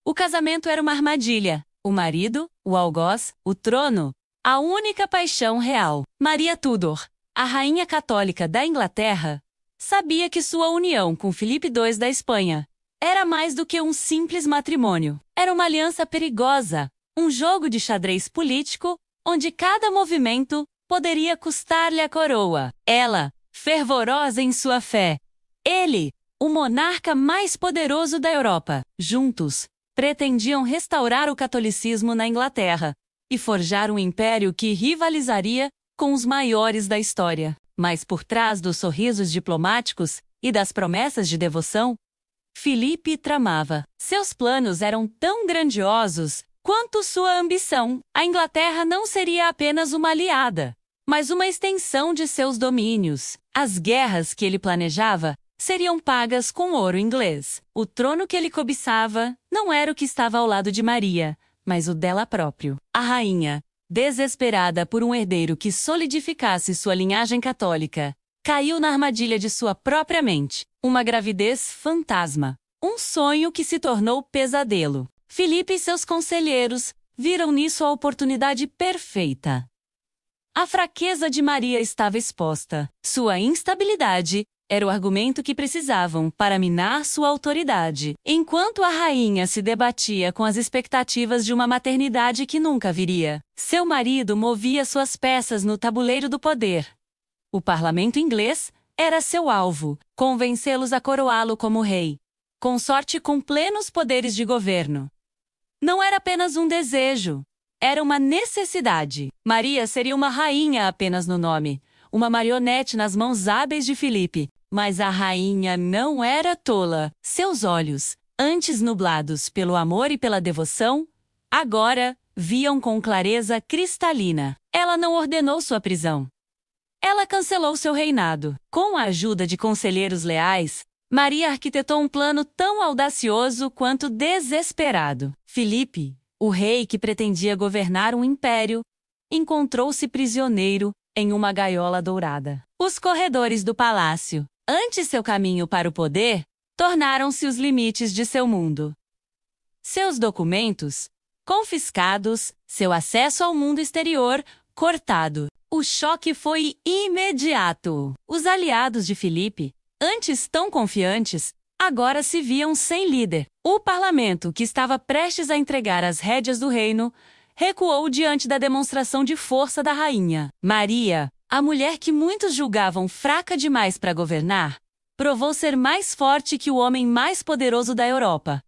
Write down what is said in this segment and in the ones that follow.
O casamento era uma armadilha. O marido, o algoz, o trono, a única paixão real. Maria Tudor, a rainha católica da Inglaterra, sabia que sua união com Filipe II da Espanha era mais do que um simples matrimônio. Era uma aliança perigosa, um jogo de xadrez político, onde cada movimento poderia custar-lhe a coroa. Ela, fervorosa em sua fé. Ele, o monarca mais poderoso da Europa. Juntos, pretendiam restaurar o catolicismo na Inglaterra e forjar um império que rivalizaria com os maiores da história. Mas por trás dos sorrisos diplomáticos e das promessas de devoção, Filipe tramava. Seus planos eram tão grandiosos quanto sua ambição. A Inglaterra não seria apenas uma aliada, mas uma extensão de seus domínios. As guerras que ele planejava seriam pagas com ouro inglês. O trono que ele cobiçava não era o que estava ao lado de Maria, mas o dela próprio. A rainha, desesperada por um herdeiro que solidificasse sua linhagem católica, caiu na armadilha de sua própria mente. Uma gravidez fantasma. Um sonho que se tornou pesadelo. Filipe e seus conselheiros viram nisso a oportunidade perfeita. A fraqueza de Maria estava exposta. Sua instabilidade era o argumento que precisavam para minar sua autoridade. Enquanto a rainha se debatia com as expectativas de uma maternidade que nunca viria, seu marido movia suas peças no tabuleiro do poder. O parlamento inglês era seu alvo, convencê-los a coroá-lo como rei, consorte com plenos poderes de governo. Não era apenas um desejo, era uma necessidade. Maria seria uma rainha apenas no nome, uma marionete nas mãos hábeis de Filipe. Mas a rainha não era tola. Seus olhos, antes nublados pelo amor e pela devoção, agora viam com clareza cristalina. Ela não ordenou sua prisão. Ela cancelou seu reinado. Com a ajuda de conselheiros leais, Maria arquitetou um plano tão audacioso quanto desesperado. Filipe, o rei que pretendia governar um império, encontrou-se prisioneiro em uma gaiola dourada. Os corredores do palácio, antes seu caminho para o poder, tornaram-se os limites de seu mundo. Seus documentos, confiscados, seu acesso ao mundo exterior, cortado. O choque foi imediato. Os aliados de Filipe, antes tão confiantes, agora se viam sem líder. O parlamento, que estava prestes a entregar as rédeas do reino, recuou diante da demonstração de força da rainha. Maria, a mulher que muitos julgavam fraca demais para governar, provou ser mais forte que o homem mais poderoso da Europa.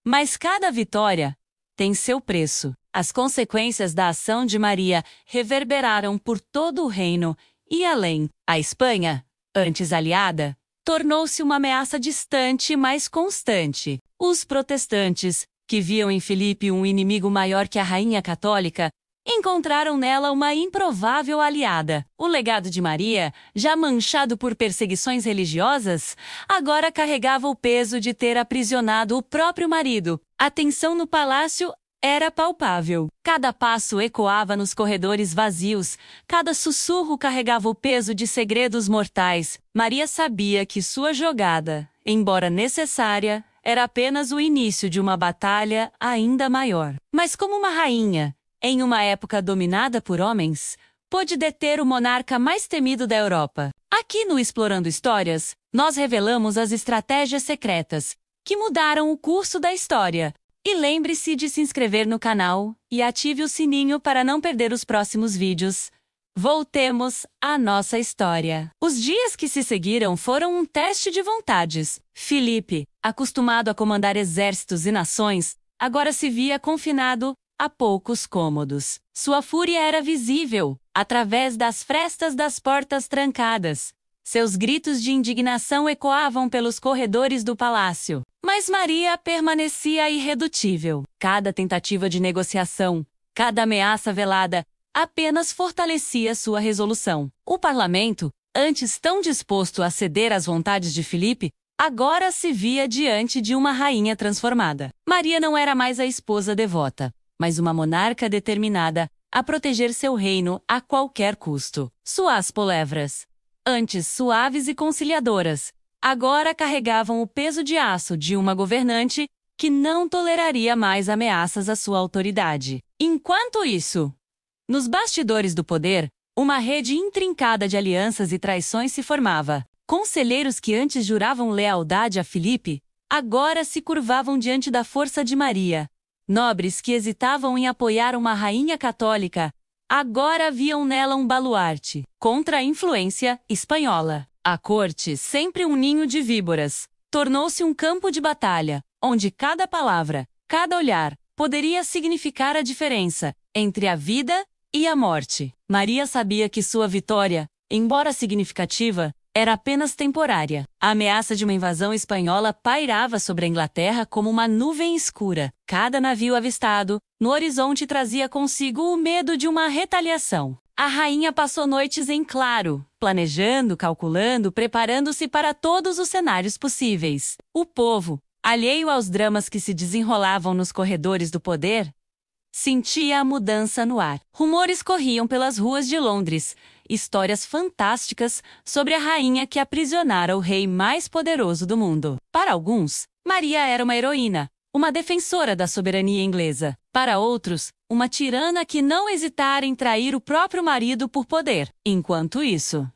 Mas cada vitória tem seu preço. As consequências da ação de Maria reverberaram por todo o reino e além. A Espanha, antes aliada, tornou-se uma ameaça distante, mas constante. Os protestantes, que viam em Filipe um inimigo maior que a rainha católica, encontraram nela uma improvável aliada. O legado de Maria, já manchado por perseguições religiosas, agora carregava o peso de ter aprisionado o próprio marido. A tensão no palácio era palpável. Cada passo ecoava nos corredores vazios, cada sussurro carregava o peso de segredos mortais. Maria sabia que sua jogada, embora necessária, era apenas o início de uma batalha ainda maior. Mas como uma rainha, em uma época dominada por homens, pôde deter o monarca mais temido da Europa. Aqui no Explorando Histórias, nós revelamos as estratégias secretas que mudaram o curso da história. E lembre-se de se inscrever no canal e ative o sininho para não perder os próximos vídeos. Voltemos à nossa história. Os dias que se seguiram foram um teste de vontades. Filipe, acostumado a comandar exércitos e nações, agora se via confinado a poucos cômodos. Sua fúria era visível, através das frestas das portas trancadas. Seus gritos de indignação ecoavam pelos corredores do palácio. Mas Maria permanecia irredutível. Cada tentativa de negociação, cada ameaça velada, apenas fortalecia sua resolução. O parlamento, antes tão disposto a ceder às vontades de Filipe, agora se via diante de uma rainha transformada. Maria não era mais a esposa devota, mas uma monarca determinada a proteger seu reino a qualquer custo. Suas palavras, antes suaves e conciliadoras, agora carregavam o peso de aço de uma governante que não toleraria mais ameaças à sua autoridade. Enquanto isso, nos bastidores do poder, uma rede intrincada de alianças e traições se formava. Conselheiros que antes juravam lealdade a Filipe, agora se curvavam diante da força de Maria. Nobres que hesitavam em apoiar uma rainha católica, agora viam nela um baluarte contra a influência espanhola. A corte, sempre um ninho de víboras, tornou-se um campo de batalha, onde cada palavra, cada olhar, poderia significar a diferença entre a vida e a morte. Maria sabia que sua vitória, embora significativa, era apenas temporária. A ameaça de uma invasão espanhola pairava sobre a Inglaterra como uma nuvem escura. Cada navio avistado, no horizonte, trazia consigo o medo de uma retaliação. A rainha passou noites em claro, planejando, calculando, preparando-se para todos os cenários possíveis. O povo, alheio aos dramas que se desenrolavam nos corredores do poder, sentia a mudança no ar. Rumores corriam pelas ruas de Londres, histórias fantásticas sobre a rainha que aprisionara o rei mais poderoso do mundo. Para alguns, Maria era uma heroína, uma defensora da soberania inglesa. Para outros, uma tirana que não hesitara em trair o próprio marido por poder. Enquanto isso,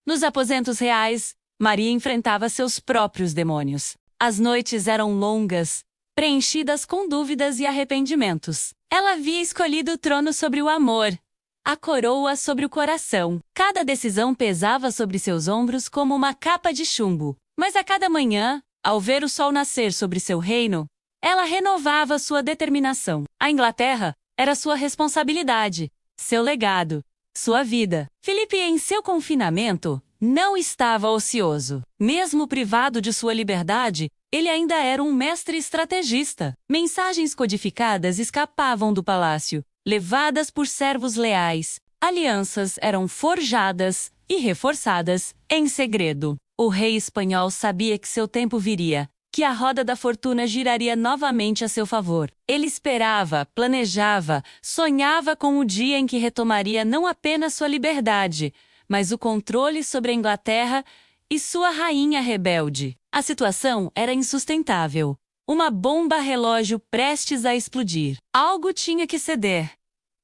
nos aposentos reais, Maria enfrentava seus próprios demônios. As noites eram longas, preenchidas com dúvidas e arrependimentos. Ela havia escolhido o trono sobre o amor, a coroa sobre o coração. Cada decisão pesava sobre seus ombros como uma capa de chumbo. Mas a cada manhã, ao ver o sol nascer sobre seu reino, ela renovava sua determinação. A Inglaterra era sua responsabilidade, seu legado, sua vida. Filipe, em seu confinamento, não estava ocioso. Mesmo privado de sua liberdade, ele ainda era um mestre estrategista. Mensagens codificadas escapavam do palácio, levadas por servos leais. Alianças eram forjadas e reforçadas em segredo. O rei espanhol sabia que seu tempo viria, que a roda da fortuna giraria novamente a seu favor. Ele esperava, planejava, sonhava com o dia em que retomaria não apenas sua liberdade, mas o controle sobre a Inglaterra e sua rainha rebelde. A situação era insustentável. Uma bomba relógio prestes a explodir. Algo tinha que ceder.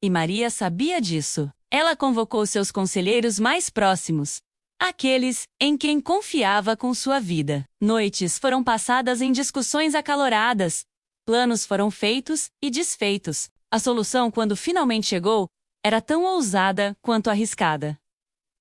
E Maria sabia disso. Ela convocou seus conselheiros mais próximos, aqueles em quem confiava com sua vida. Noites foram passadas em discussões acaloradas. Planos foram feitos e desfeitos. A solução, quando finalmente chegou, era tão ousada quanto arriscada.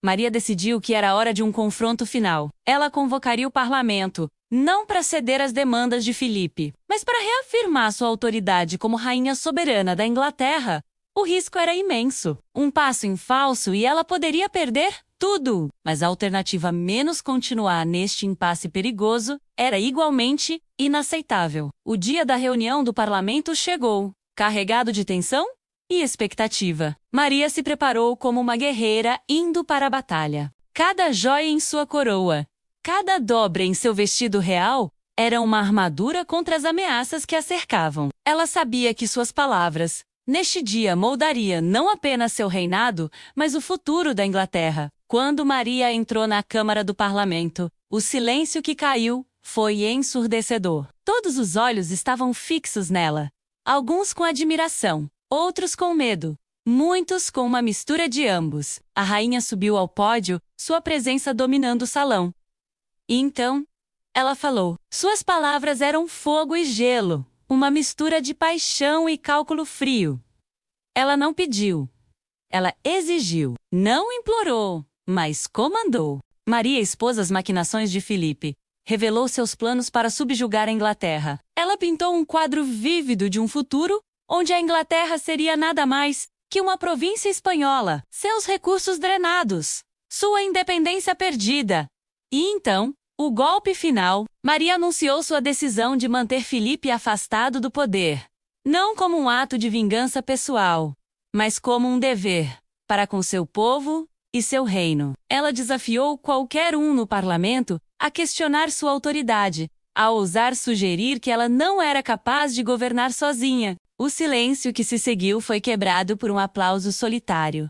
Maria decidiu que era hora de um confronto final. Ela convocaria o parlamento, não para ceder às demandas de Filipe, mas para reafirmar sua autoridade como rainha soberana da Inglaterra. O risco era imenso. Um passo em falso e ela poderia perder tudo. Mas a alternativa menos continuar neste impasse perigoso era igualmente inaceitável. O dia da reunião do parlamento chegou, carregado de tensão e expectativa. Maria se preparou como uma guerreira indo para a batalha. Cada joia em sua coroa, cada dobra em seu vestido real, era uma armadura contra as ameaças que a cercavam. Ela sabia que suas palavras, neste dia, moldaria não apenas seu reinado, mas o futuro da Inglaterra. Quando Maria entrou na Câmara do Parlamento, o silêncio que caiu foi ensurdecedor. Todos os olhos estavam fixos nela, alguns com admiração, outros com medo, muitos com uma mistura de ambos. A rainha subiu ao pódio, sua presença dominando o salão. E então, ela falou. Suas palavras eram fogo e gelo, uma mistura de paixão e cálculo frio. Ela não pediu. Ela exigiu. Não implorou, mas comandou. Maria expôs as maquinações de Filipe. Revelou seus planos para subjugar a Inglaterra. Ela pintou um quadro vívido de um futuro onde a Inglaterra seria nada mais que uma província espanhola, seus recursos drenados, sua independência perdida. E então, o golpe final, Maria anunciou sua decisão de manter Filipe afastado do poder, não como um ato de vingança pessoal, mas como um dever para com seu povo e seu reino. Ela desafiou qualquer um no parlamento a questionar sua autoridade, a ousar sugerir que ela não era capaz de governar sozinha. O silêncio que se seguiu foi quebrado por um aplauso solitário,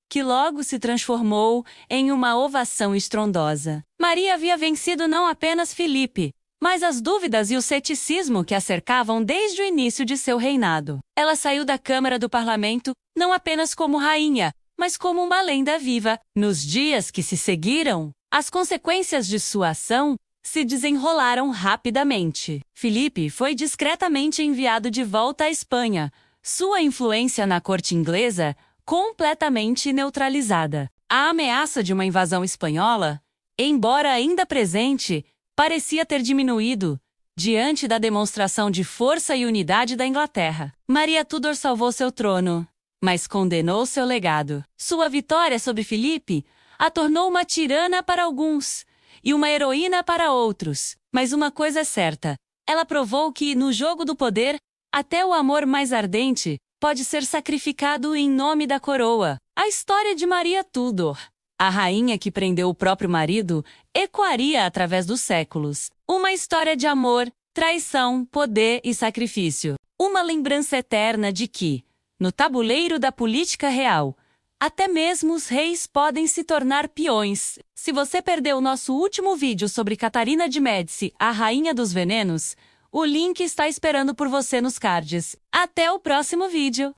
que logo se transformou em uma ovação estrondosa. Maria havia vencido não apenas Filipe, mas as dúvidas e o ceticismo que a cercavam desde o início de seu reinado. Ela saiu da Câmara do Parlamento não apenas como rainha, mas como uma lenda viva. Nos dias que se seguiram, as consequências de sua ação se desenrolaram rapidamente. Filipe foi discretamente enviado de volta à Espanha, sua influência na corte inglesa completamente neutralizada. A ameaça de uma invasão espanhola, embora ainda presente, parecia ter diminuído diante da demonstração de força e unidade da Inglaterra. Maria Tudor salvou seu trono, mas condenou seu legado. Sua vitória sobre Filipe a tornou uma tirana para alguns e uma heroína para outros. Mas uma coisa é certa, ela provou que, no jogo do poder, até o amor mais ardente pode ser sacrificado em nome da coroa. A história de Maria Tudor, a rainha que prendeu o próprio marido, ecoaria através dos séculos. Uma história de amor, traição, poder e sacrifício. Uma lembrança eterna de que, no tabuleiro da política real, até mesmo os reis podem se tornar peões. Se você perdeu o nosso último vídeo sobre Catarina de Médici, a Rainha dos Venenos, o link está esperando por você nos cards. Até o próximo vídeo!